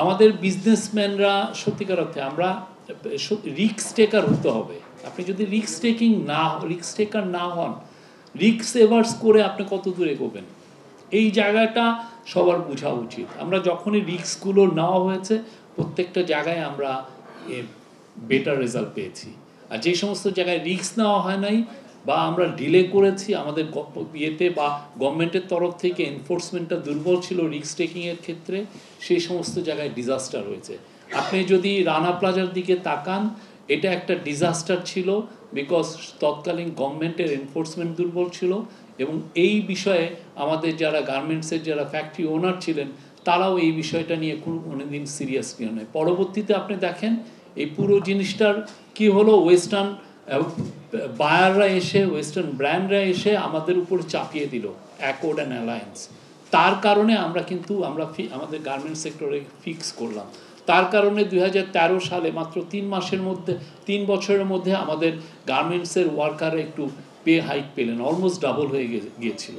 আমাদের বিজনেসম্যানরা সত্যিকার অর্থে আমরা রিস্ক টেকার হতে হবে। আপনি যদি রিস্ক টেকার না হন, রিস্ক এভার্স করে আপনি কত দূরে এগোবেন, এই জায়গাটা সবার বোঝা উচিত। আমরা যখনই রিস্কগুলো নেওয়া হয়েছে প্রত্যেকটা জায়গায় আমরা বেটার রেজাল্ট পেয়েছি। আর যে সমস্ত জায়গায় রিস্ক নেওয়া হয় নাই বা আমরা ডিলে করেছি, আমাদের ইয়েতে বা গভর্নমেন্টের তরফ থেকে এনফোর্সমেন্টটা দুর্বল ছিল রিস্ক টেকিংয়ের ক্ষেত্রে, সেই সমস্ত জায়গায় ডিজাস্টার হয়েছে। আপনি যদি রানা প্লাজার দিকে তাকান, এটা একটা ডিজাস্টার ছিল বিকজ তৎকালীন গভর্নমেন্টের এনফোর্সমেন্ট দুর্বল ছিল, এবং এই বিষয়ে আমাদের যারা গার্মেন্টসের যারা ফ্যাক্টরি ওনার ছিলেন তারাও এই বিষয়টা নিয়ে কোনোদিন সিরিয়াস নিয়ে নয়। পরবর্তীতে আপনি দেখেন এই পুরো জিনিসটার কি হলো, ওয়েস্টার্ন বায়াররা এসে, ওয়েস্টার্ন ব্র্যান্ডরা এসে আমাদের উপর চাপিয়ে দিল অ্যাকর্ড অ্যান্ড অ্যালায়েন্স। তার কারণে আমরা কিন্তু আমাদের গার্মেন্টস সেক্টরে ফিক্স করলাম। তার কারণে 2013 সালে মাত্র 3 বছরের মধ্যে আমাদের গার্মেন্টসের ওয়ার্কাররা একটু পে হাইক পেলেন, অলমোস্ট ডাবল হয়ে গিয়েছিল।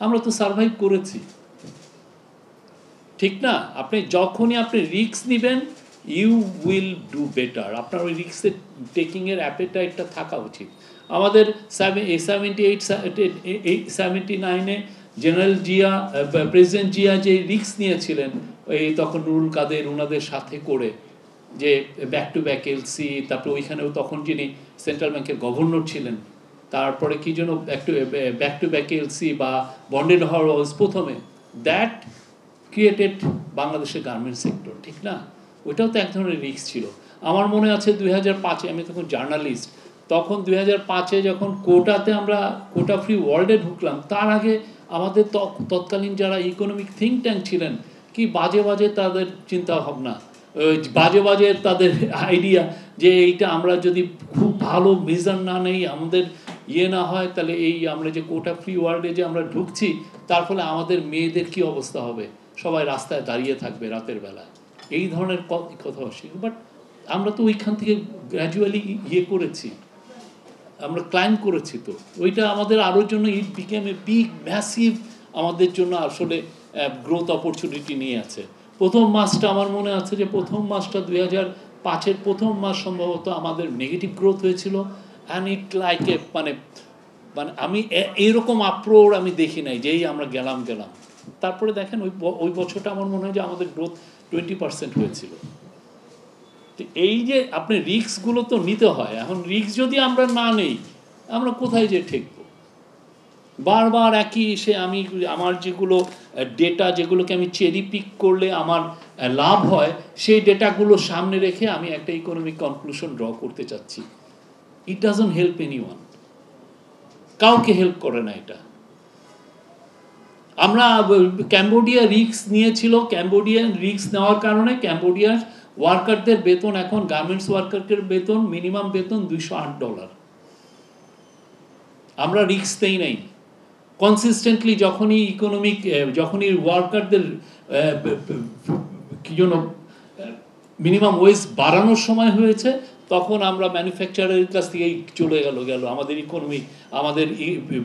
আমরা তো সার্ভাইভ করেছি, ঠিক না? যখনই আপনি রিস্ক নেবেন, ইউ উইল ডু বেটার। আপনার ওই রিস্ক টেকিংয়ের অ্যাপেটাইটটা থাকা উচিত। আমাদের 79-এ জেনারেল জিয়া, প্রেসিডেন্ট জিয়া যে রিস্ক নিয়েছিলেন এই তখন নুরুল কাদের ওনাদের সাথে করে, যে ব্যাক টু ব্যাক এলসি, তারপরে ওইখানেও তখন যিনি সেন্ট্রাল ব্যাংকের গভর্নর ছিলেন, তারপরে কি যেন ব্যাক টু ব্যাক এলসি বা বন্ডেড হাউস প্রথমে, দ্যাট ক্রিয়েটেড বাংলাদেশের গার্মেন্টস সেক্টর, ঠিক না? ওইটাও তো এক ধরনের রিস্ক ছিল। আমার মনে আছে 2005-এ, আমি তখন জার্নালিস্ট, তখন 2005-এ যখন কোটাতে আমরা কোটা ফ্রি ওয়ার্ল্ডে ঢুকলাম, তার আগে আমাদের তৎকালীন যারা ইকোনমিক থিঙ্ক ট্যাঙ্ক ছিলেন, কি বাজে বাজে তাদের চিন্তা ভাবনা, বাজে বাজে তাদের আইডিয়া, যে এইটা আমরা যদি খুব ভালো মেজার না নেই, আমাদের না হয়, তাহলে এই আমরা যে কোটা ফ্রি ওয়ার্ল্ডে যে আমরা ঢুকছি, তার ফলে আমাদের মেয়েদের কি অবস্থা হবে, সবাই রাস্তায় দাঁড়িয়ে থাকবে রাতের বেলা, এই ধরনের কথা আসে। বাট আমরা তো ওইখান থেকে গ্র্যাজুয়ালি করেছি, আমরা ক্লাইম্ব করেছি, তো ওইটা আমাদের আরও জন্য ইট বিকেম এ বিগ ম্যাসিভ, আমাদের জন্য আসলে গ্রোথ অপরচুনিটি নিয়ে আছে। প্রথম মাসটা আমার মনে আছে যে প্রথম মাসটা 2005-এর প্রথম মাস সম্ভবত আমাদের নেগেটিভ গ্রোথ হয়েছিল, অ্যান্ড ইট লাইক এ মানে আমি এইরকম আপ্রোর আমি দেখি নাই যেই আমরা গেলাম। তারপরে দেখেন ওই বছরটা আমার মনে হয় যে আমাদের গ্রোথ 20% হয়েছিল। তো এই যে আপনি রিস্কগুলো তো নিতে হয়, এখন রিস্ক যদি আমরা না নেই, আমরা কোথায় যে ঠেকবো? বারবার একই এসে আমার যেগুলো ডেটা, যেগুলোকে আমি চেরি পিক করলে আমার লাভ হয়, সেই ডেটাগুলো সামনে রেখে আমি একটা ইকোনমিক কনক্লুশন ড্র করতে চাচ্ছি। ইট ডাজন্ট হেল্প এনিওয়ান, কাউকে হেল্প করে না এটা। আমরা ক্যাম্বোডিয়া রিস্ক নিয়েছিল, ক্যাম্বোডিয়ান রিস্ক নেওয়ার কারণে ক্যাম্বোডিয়ার ওয়ার্কারদের বেতন এখন, গার্মেন্টস ওয়ার্কারদের বেতন, মিনিমাম বেতন $208। আমরা রিস্ক নেই নাই কনসিস্টেন্টলি। যখনই ওয়ার্কারদের কি জন্য মিনিমাম ওয়েজ বাড়ানোর সময় হয়েছে, তখন আমরা ম্যানুফ্যাকচারের কাছ থেকেই চলে গেল আমাদের আমাদের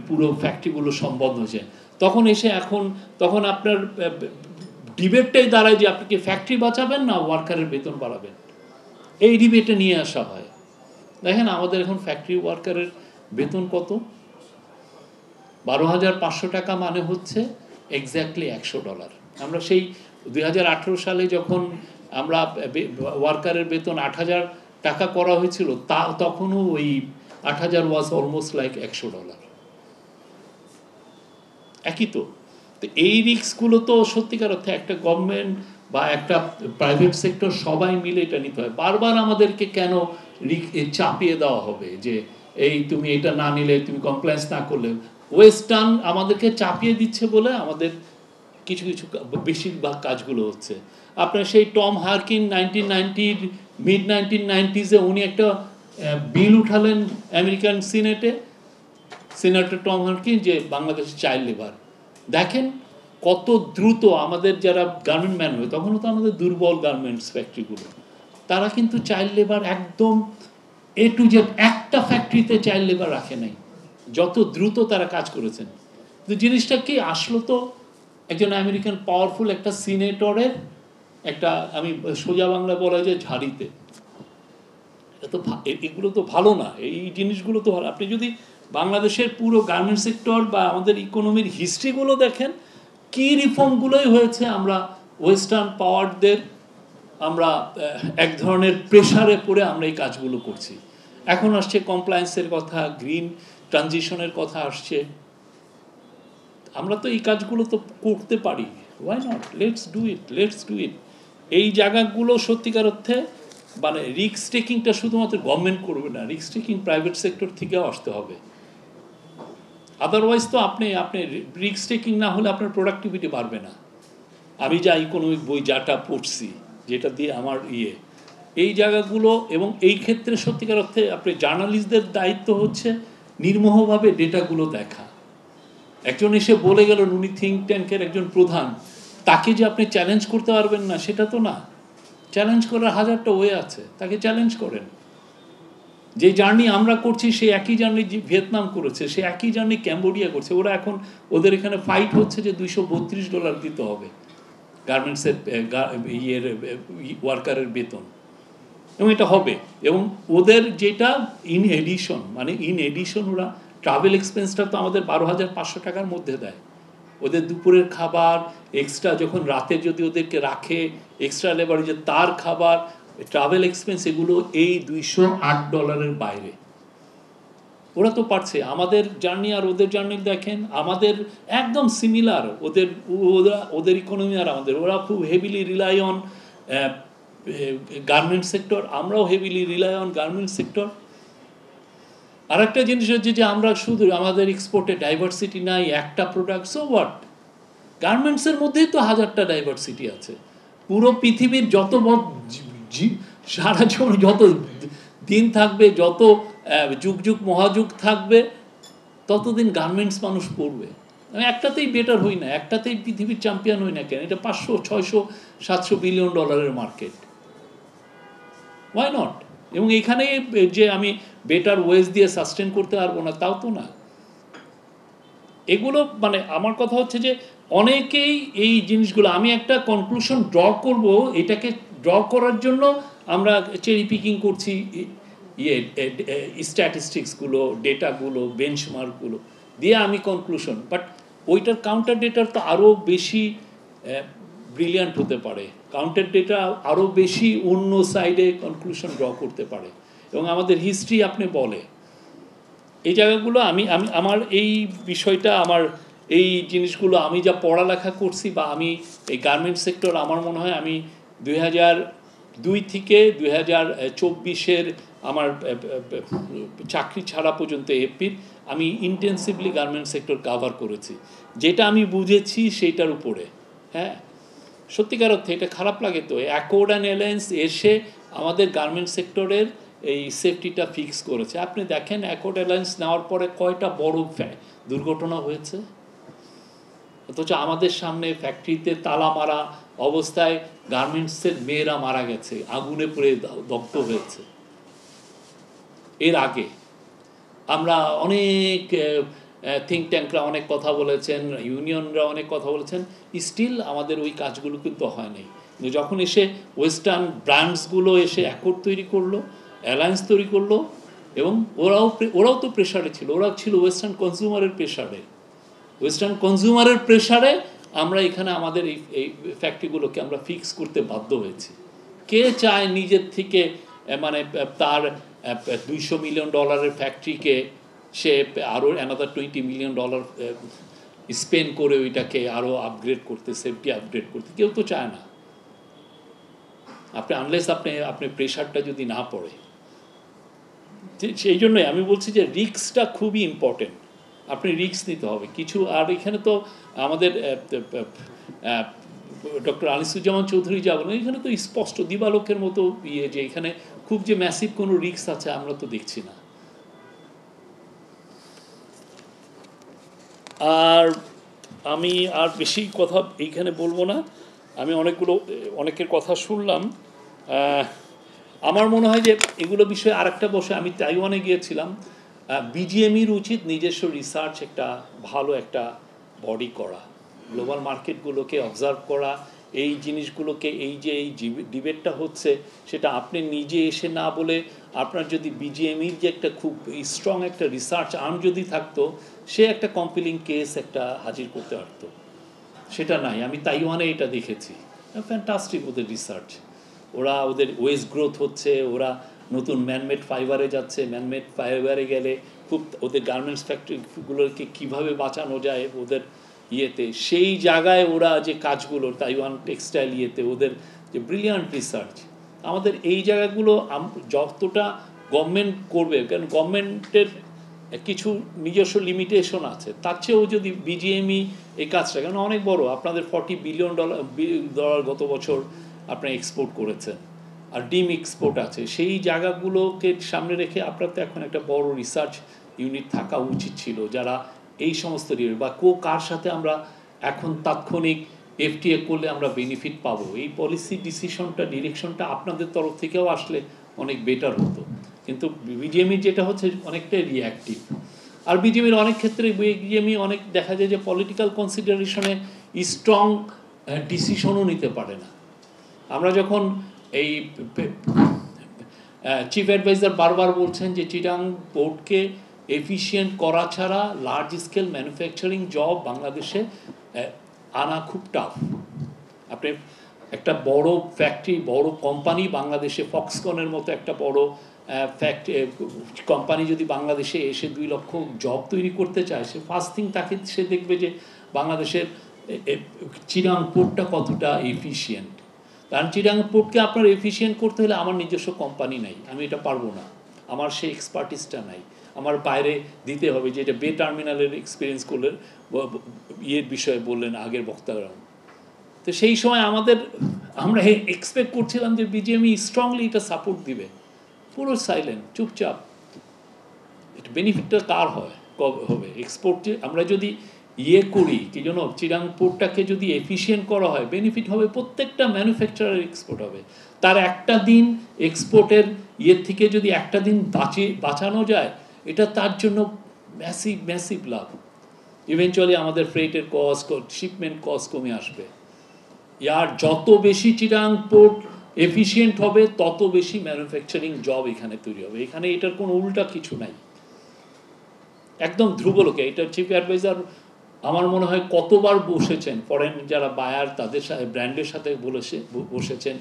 পুরো ফ্যাক্টরিগুলো সম্বন্ধ হয়েছে। তখন তখন আপনার ডিবেটটাই দাঁড়ায় যে আপনি কি ফ্যাক্টরি বাঁচাবেন না ওয়ার্কারের বেতন বাড়াবেন, এই ডিবেটে নিয়ে আসা হয়। দেখেন আমাদের এখন ফ্যাক্টরি ওয়ার্কারের বেতন কত? 12,500 টাকা, মানে হচ্ছে এক্স্যাক্টলি $100। আমরা সেই 2018 সালে যখন আমরা ওয়ার্কারের বেতন 8,000 টাকা করা হয়েছিল, তখনও ওই 8,000 ওয়াজ অলমোস্ট লাইক $100। একই তো। এই রিস্কগুলো তো সত্যিকার অর্থে একটা গভর্নমেন্ট বা একটা প্রাইভেট সেক্টর সবাই মিলে এটা নিতে হয়। বারবার আমাদেরকে কেন চাপিয়ে দেওয়া হবে যে এই তুমি এটা না নিলে, তুমি কমপ্লায়েন্স না করলে? ওয়েস্টার্ন আমাদেরকে চাপিয়ে দিচ্ছে বলে আমাদের কিছু বেশিরভাগ কাজগুলো হচ্ছে। আপনার সেই টম হার্কিন 1990s উনি একটা বিল উঠালেন আমেরিকান সিনেটর টম হার্কিন, যে বাংলাদেশের চাইল্ড লেবার। দেখেন কত দ্রুত আমাদের যারা গার্মেন্ট ম্যান হয়, তখনও তো আমাদের দুর্বল গার্মেন্টস ফ্যাক্টরিগুলো, তারা কিন্তু চাইল্ড লেবার একদম A to Z, একটা ফ্যাক্টরিতে চাইল্ড লেবার রাখে নাই, যত দ্রুত তারা কাজ করেছেন। তো জিনিসটা কি আসলো, তো একজন আমেরিকান পাওয়ারফুল একটা সিনেটরের একটা আমি সোজা বাংলা বলা যায় ঝাড়িতে। এটা তো এগুলো তো ভালো না, এই জিনিসগুলো তো ভালো। আপনি যদি বাংলাদেশের পুরো গার্মেন্ট সেক্টর বা আমাদের ইকোনমির হিস্ট্রিগুলো দেখেন, কি রিফর্মগুলোই হয়েছে আমরা ওয়েস্টার্ন পাওয়ারদের আমরা এক ধরনের প্রেশারে পড়ে আমরা এই কাজগুলো করছি। এখন আসছে কমপ্লায়েন্সের কথা, গ্রিন ট্রানজিশনের কথা আসছে। আমরা তো এই কাজগুলো তো করতে পারি, why not, let's do it, let's do it. এই জায়গাগুলো সত্যিকার অর্থে মানে রিস্ক টেকিংটা শুধুমাত্র গভর্নমেন্ট করবে না, রিস্ক টেকিং প্রাইভেট সেক্টর থেকেও আসতে হবে। আদারওয়াইজ তো আপনি রিস্ক টেকিং না হলে আপনার প্রোডাক্টিভিটি বাড়বে না। আমি যা ইকোনমিক বই যাটা পড়ছি, যেটা দিয়ে আমার এই জায়গাগুলো, এবং এই ক্ষেত্রে সত্যিকার অর্থে আপনি জার্নালিস্টদের দায়িত্ব হচ্ছে নির্মোহভাবে ডেটাগুলো দেখা। একজন এসে বলে গেল উনি থিঙ্ক ট্যাঙ্কের একজন প্রধান, তাকে যে আপনি চ্যালেঞ্জ করতে পারবেন না সেটা তো না। চ্যালেঞ্জ করার হাজারটা ওয়ে আছে, তাকে চ্যালেঞ্জ করেন। যে জার্নি আমরা করছি সে একই জার্নি ভিয়েতনাম করেছে, সে একই জার্নি ক্যাম্বোডিয়া করছে। ওরা এখন ওদের এখানে ফাইট হচ্ছে যে $232 দিতে হবে গার্মেন্টসের ওয়ার্কারের বেতন, এবং এটা হবে। এবং ওদের যেটা ইন এডিশন ওরা ট্রাভেল এক্সপেন্সটা তো আমাদের 12,500 টাকার মধ্যে দেয়। ওদের দুপুরের খাবার এক্সট্রা, যখন রাতে যদি ওদেরকে রাখে এক্সট্রা লেবার, যে তার খাবার, ট্রাভেল এক্সপেন্স, এগুলো এই $208 বাইরে। ওরা তো পারছে। আমাদের জার্নি আর ওদের জার্নি দেখেন, আমাদের একদম সিমিলার। ওদের ইকোনমি আর আমাদের, ওরা খুব heavily rely on garment sector, আমরাও heavily rely on garment sector. আর একটা জিনিস হচ্ছে যে আমরা শুধু আমাদের এক্সপোর্টে ডাইভার্সিটি নাই, একটা প্রোডাক্ট, সো হোয়াট, গার্মেন্টসের মধ্যেই তো হাজারটা ডাইভার্সিটি আছে। পুরো পৃথিবীর যত সারা জীবন যত দিন থাকবে, যত যুগ যুগ মহাযুগ থাকবে, ততদিন গার্মেন্টস মানুষ পরবে। আমি একটাতেই বেটার হই না, একটাতেই পৃথিবীর চ্যাম্পিয়ন হই না কেন? এটা 500, 600, 700 বিলিয়ন ডলারের মার্কেট, ওয়াই নট? এবং এখানে যে আমি বেটার ওয়েজ দিয়ে সাস্টেন করতে পারবো না, তাও তো না। এগুলো মানে আমার কথা হচ্ছে যে অনেকেই এই জিনিসগুলো, আমি একটা কনক্লুশন ড্র করব, এটাকে ড্র করার জন্য আমরা চেরি পিকিং করছি স্ট্যাটিস্টিক্সগুলো, ডেটাগুলো, বেঞ্চমার্কগুলো দিয়ে আমি কনক্লুশন, বাট ওইটার কাউন্টার ডেটার তো আরও বেশি ব্রিলিয়ান্ট হতে পারে। কাউন্টার ডেটা আরও বেশি অন্য সাইডে কনক্লুশন ড্র করতে পারে, এবং আমাদের হিস্ট্রি আপনি বলে এই জায়গাগুলো। আমি আমার এই বিষয়টা, আমার এই জিনিসগুলো আমি যা পড়ালেখা করছি, বা আমি এই গার্মেন্ট সেক্টর, আমার মনে হয় আমি 2002 থেকে 2024 আমার চাকরি ছাড়া পর্যন্ত এপির আমি ইন্টেন্সিভলি গার্মেন্ট সেক্টর কাভার করেছি। যেটা আমি বুঝেছি সেইটার উপরে, হ্যাঁ, সত্যিকার অর্থে এটা খারাপ লাগে তো। অ্যাকর্ড অ্যান্ড অ্যালায়েন্স এসে আমাদের গার্মেন্ট সেক্টরের এই সেফটিটা ফিক্স করেছে। আপনি দেখেন অ্যাকর্ড অ্যালায়েন্স নেওয়ার পরে কয়টা বড় দুর্ঘটনা হয়েছে, অথচ আমাদের সামনে ফ্যাক্টরিতে তালা মারা অবস্থায় গার্মেন্টসের মেয়েরা মারা গেছে, আগুনে পুড়ে দগ্ধ হয়েছে। এর আগে আমরা অনেক থিঙ্ক ট্যাঙ্করা অনেক কথা বলেছেন, ইউনিয়নরা অনেক কথা বলেছেন, স্টিল আমাদের ওই কাজগুলো কিন্তু হয় নাই। যখন এসে ওয়েস্টার্ন ব্র্যান্ডসগুলো এসে অ্যাকর্ড তৈরি করলো, অ্যালায়েন্স তৈরি করলো, এবং ওরাও তো প্রেশারে ছিল, ওরাও ছিল ওয়েস্টার্ন কনজিউমারের প্রেশারে। ওয়েস্টার্ন কনজিউমারের প্রেশারে আমরা এখানে আমাদের এই ফ্যাক্টরিগুলোকে আমরা ফিক্স করতে বাধ্য হয়েছি। কে চায় নিজের থেকে মানে তার $200 মিলিয়ন ফ্যাক্টরিকে সে আরও অ্যানাদার $20 মিলিয়ন স্পেন্ড করে ওইটাকে আরও আপগ্রেড করতে, সেফটি আপগ্রেড করতে? কেউ তো চায় না। আপনি আনলেস আপনি প্রেশারটা যদি না পড়ে। সেই জন্যই আমি বলছি যে রিস্কটা খুবই ইম্পর্টেন্ট, আপনি রিস্ক নিতে হবে কিছু। আর এখানে তো আমাদের ডক্টর আনিসুজ্জামান চৌধুরী যা বলেন, এখানে তো স্পষ্ট দিবালোকের মতো যে এখানে খুব যে ম্যাসিভ কোনো রিস্ক আছে আমরা তো দেখছি না। আর আমি আর বেশি কথা এইখানে বলবো না। আমি অনেকের কথা শুনলাম। আমার মনে হয় যে এগুলো বিষয়ে আরেকটা বসে, আমি তাইওয়ানে গিয়েছিলাম, বিজিএমইর উচিত নিজস্ব রিসার্চ একটা ভালো একটা বডি করা, গ্লোবাল মার্কেটগুলোকে অবজার্ভ করা, এই জিনিসগুলোকে এই যে এই ডিবেটটা হচ্ছে সেটা আপনি নিজে এসে না বলে আপনার যদি বিজিএমইর যে একটা খুব স্ট্রং একটা রিসার্চ আর্ম যদি থাকতো, সে একটা কম্পিলিং কেস একটা হাজির করতে পারতো। সেটা নাই। আমি তাইওয়ানে এটা দেখেছি, ফ্যান্টাস্টিক ওদের রিসার্চ। ওরা ওদের ওয়েস্ট গ্রোথ হচ্ছে, ওরা নতুন ম্যানমেড ফাইবারে যাচ্ছে, ম্যানমেড ফাইবারে গেলে খুব ওদের গার্মেন্টস ফ্যাক্টরিগুলোকে কীভাবে বাঁচানো যায় ওদের ইয়েতে, সেই জায়গায় ওরা যে কাজগুলো তাইওয়ান টেক্সটাইল ইয়েতে ওদের যে ব্রিলিয়ান্ট রিসার্চ। আমাদের এই জায়গাগুলো যতটা গভর্নমেন্ট করবে, কারণ গভর্নমেন্টের কিছু নিজস্ব লিমিটেশন আছে, তার চেয়েও যদি বিজিএমই এই কাজটা, কারণ অনেক বড়, আপনাদের $40 বিলিয়ন গত বছর আপনারা এক্সপোর্ট করেছেন, আর ডিম এক্সপোর্ট আছে, সেই জায়গাগুলোকে সামনে রেখে আপনার তো এখন একটা বড় রিসার্চ ইউনিট থাকা উচিত ছিল, যারা এই সমস্ত বা কার সাথে আমরা এখন তাৎক্ষণিক এফটিএ করলে আমরা বেনিফিট পাবো, এই পলিসি ডিসিশনটা ডিরেকশনটা আপনাদের তরফ থেকেও আসলে অনেক বেটার হতো। কিন্তু বিজিএমইর যেটা হচ্ছে অনেকটাই রিঅ্যাক্টিভ। আর বিজিএমইর অনেক ক্ষেত্রে বিজিএমই অনেক দেখা যায় যে পলিটিক্যাল কনসিডারেশনে স্ট্রং ডিসিশনও নিতে পারে না। আমরা যখন এই চিফ অ্যাডভাইজার বারবার বলছেন যে চিটাং পোর্টকে এফিশিয়েন্ট করা ছাড়া লার্জ স্কেল ম্যানুফ্যাকচারিং জব বাংলাদেশে আনা খুব টাফ। আপনি একটা বড় ফ্যাক্টরি, বড় কোম্পানি বাংলাদেশে, ফক্সকনের মতো একটা বড় কোম্পানি যদি বাংলাদেশে এসে 2 লক্ষ জব তৈরি করতে চায়, সে ফার্স্ট থিং তাকে সে দেখবে যে বাংলাদেশের চিটাং পোর্টটা কতটা এফিশিয়েন্ট। কারণ চিটাং পোর্টকে আপনার এফিশিয়েন্ট করতে হলে আমার নিজস্ব কোম্পানি নাই, আমি এটা পারবো না, আমার সেই এক্সপার্টিসটা নাই, আমার বাইরে দিতে হবে। যেটা বে টার্মিনালের এক্সপিরিয়েন্স করলেন, ইয়ের বিষয়ে বললেন আগের বক্তারা, তো সেই সময় আমরা এক্সপেক্ট করছিলাম যে বিজিএমই স্ট্রংলি এটা সাপোর্ট দিবে, পুরো সাইলেন্ট, চুপচাপ। এটা বেনিফিটটা কার হবে? এক্সপোর্ট আমরা যদি করি কি জন্য, চিটাং পোর্টটাকে যদি এফিশিয়েন্ট করা হয়, বেনিফিট হবে প্রত্যেকটা ম্যানুফ্যাকচারার, এক্সপোর্ট হবে। তার একটা দিন এক্সপোর্টের থেকে যদি একটা দিন বাঁচানো যায়, এটা তার জন্য ম্যাসিভ লাভ। ইভেনচুয়ালি আমাদের ফ্রেটের কস্ট, শিপমেন্ট কস্ট কমে আসবে। আর যত বেশি চিটাং পোর্ট এফিশিয়েন্ট হবে, তত বেশি ম্যানুফ্যাকচারিং জব এখানে তৈরি হবে। এখানে এটার কোনো উল্টা কিছু নাই, একদম ধ্রুবলোকে। এটা চিফ অ্যাডভাইজার আমার মনে হয় কতবার বসেছেন, ফরেন যারা বায়ার তাদের সাথে, ব্র্যান্ডের সাথে বসেছেন,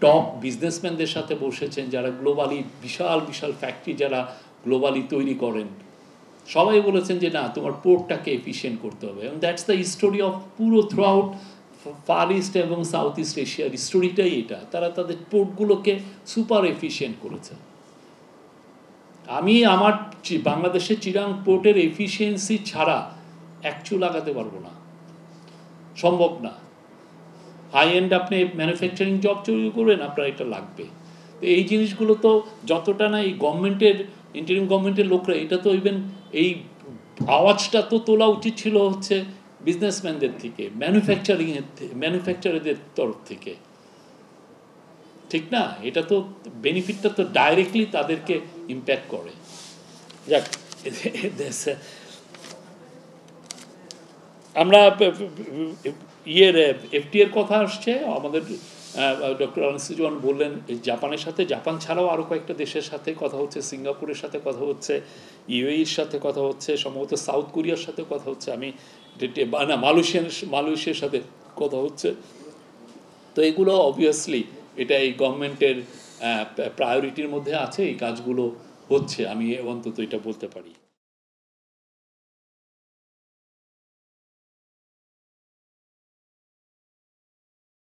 টপ বিজনেসম্যানদের সাথে বসেছেন, যারা গ্লোবালি বিশাল বিশাল ফ্যাক্টরি যারা গ্লোবালি তৈরি করেন, সবাই বলেছেন যে না, তোমার পোর্টটাকে এফিশিয়েন্ট করতে হবে। এবং দ্যাটস দ্য স্টোরি অফ পুরো থ্রু আউট ফার ইস্ট এবং সাউথ ইস্ট এশিয়ার স্টোরিটাই এটা। তারা তাদের পোর্টগুলোকে সুপার এফিশিয়েন্ট করেছে। আমি আমার বাংলাদেশের চিটাং পোর্টের এফিসিয়েন্সি ছাড়া একচু লাগাতে পারবো না, সম্ভব না। হাই এন্ড আপনি ম্যানুফ্যাকচারিং জব তৈরি করবেন, আপনার এটা লাগবে। তো এই জিনিসগুলো তো যতটা না এই গভর্নমেন্টের, ইন্টারিম গভর্নমেন্টের লোকরা, এটা তো ইভেন এই আওয়াজটা তো তোলা উচিত ছিল হচ্ছে বিজনেসম্যানদের থেকে, ম্যানুফ্যাকচারারদের তরফ থেকে, ঠিক না? এটা তো বেনিফিটটা তো ডাইরেক্টলি তাদেরকে ইম্প্যাক্ট করে। যাক, আমরা এফটিএর কথা আসছে আমাদের, ডক্টর আনিসুজ্জামান বললেন জাপানের সাথে, জাপান ছাড়াও আরও কয়েকটা দেশের সাথে কথা হচ্ছে, সিঙ্গাপুরের সাথে কথা হচ্ছে, ইউএইর সাথে কথা হচ্ছে, সম্ভবত সাউথ কোরিয়ার সাথে কথা হচ্ছে, আমি না মালয়েশিয়ার সাথে কথা হচ্ছে। তো এগুলো অবভিয়াসলি এটা এই গভর্নমেন্টের প্রায়োরিটির মধ্যে আছে, এই কাজগুলো হচ্ছে, আমি অন্তত এটা বলতে পারি।